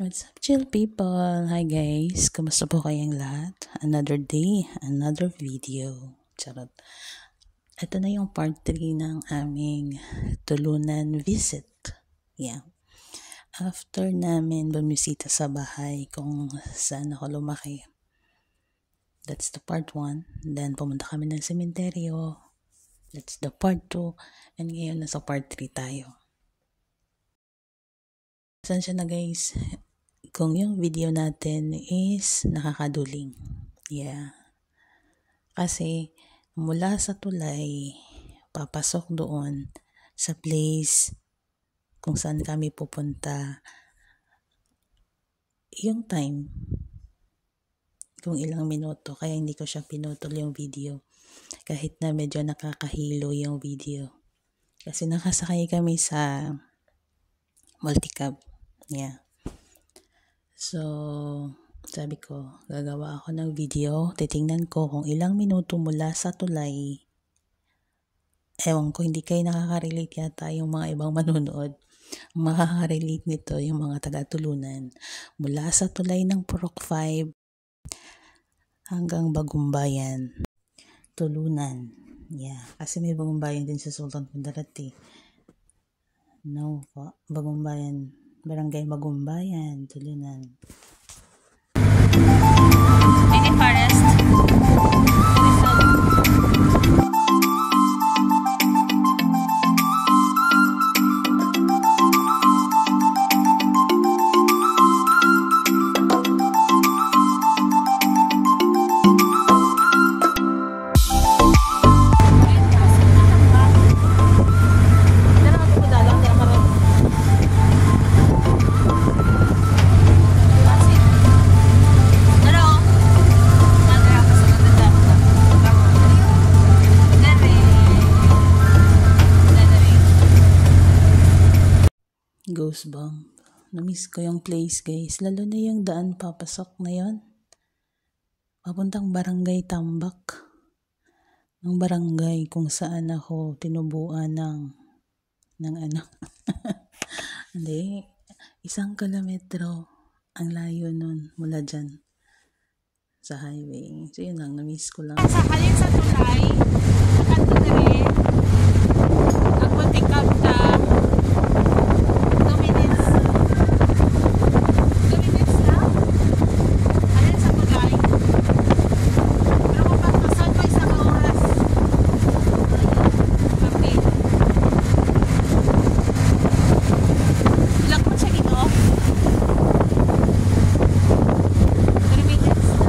What's up, chill people? Hi guys, kumusta po kayong lahat? Another day, another video. Charot. Ito na yung part 3 ng aming tulunan visit. Yeah. After namin bumisita sa bahay kung saan ako lumaki. That's the part 1. Then pumunta kami ng sementeryo. That's the part 2. And ngayon nasa part 3 tayo. Pasensya na guys, kung yung video natin is nakakaduling. Yeah. Kasi mula sa tulay, papasok doon sa place kung saan kami pupunta. Yung time, kung ilang minuto, kaya hindi ko siya pinutol yung video. Kahit na medyo nakakahilo yung video. Kasi nakasakay kami sa multicab. Yeah. So, sabi ko, gagawa ako ng video. Titingnan ko kung ilang minuto mula sa tulay. Ewan ko, hindi kayo nakaka-relate yata yung mga ibang manunood. Makaka-relate nito yung mga taga-tulunan. Mula sa tulay ng Purok 5 hanggang Bagumbayan. Tulunan. Yeah. Kasi may Bagumbayan din sa Sultan Kudarat eh. No po. Bagumbayan. Barangay Bagumbayan. Tulunan. Ini forest. Goosebump. Namiss ko yung place guys. Lalo na yung daan papasok na yon. Papuntang Barangay Tambak. Ang barangay kung saan ako tinubuan ng ano. Hindi. 1 kilometro ang layo nun mula dyan sa highway. So yun lang. Namiss ko lang. Sa halin sa tulay, kanto na rin, ang multicab na 2 minutes. 2 minutes na? Halin sa tulay. Pero kung pagpasan ko 1 oras. Okay. Ilang po siya dito? 3 minutes na.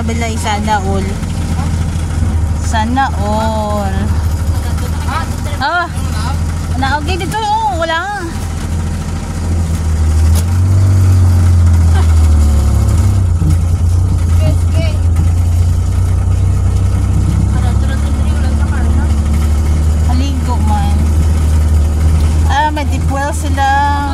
Bilay, sana all. Sana all. Ah, okay dito. Oh, wala. Haligo man. Ah, may deep well sila.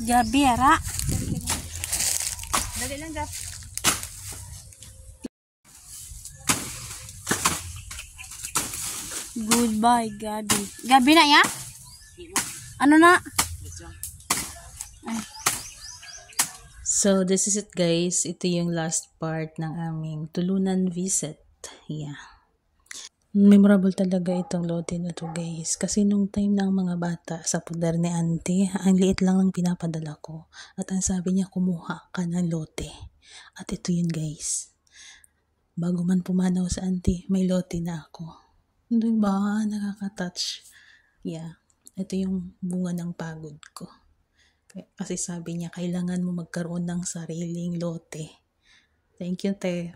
Gabi, ara. Dali lang, Gab. Goodbye, Gabi. Gabi na, ya? Ano na? Ay. So, this is it, guys. Ito yung last part ng aming tulunan visit. Yeah. Memorable talaga itong lote na to, guys. Kasi nung time ng mga bata sa poder ni auntie, ang liit lang ng pinapadala ko. At ang sabi niya, kumuha ka ng lote. At ito yun, guys. Bago man pumanaw sa auntie, may lote na ako. Diba? Nakaka-touch. Yeah. Ito yung bunga ng pagod ko. Kasi sabi niya, kailangan mo magkaroon ng sariling lote. Thank you, te.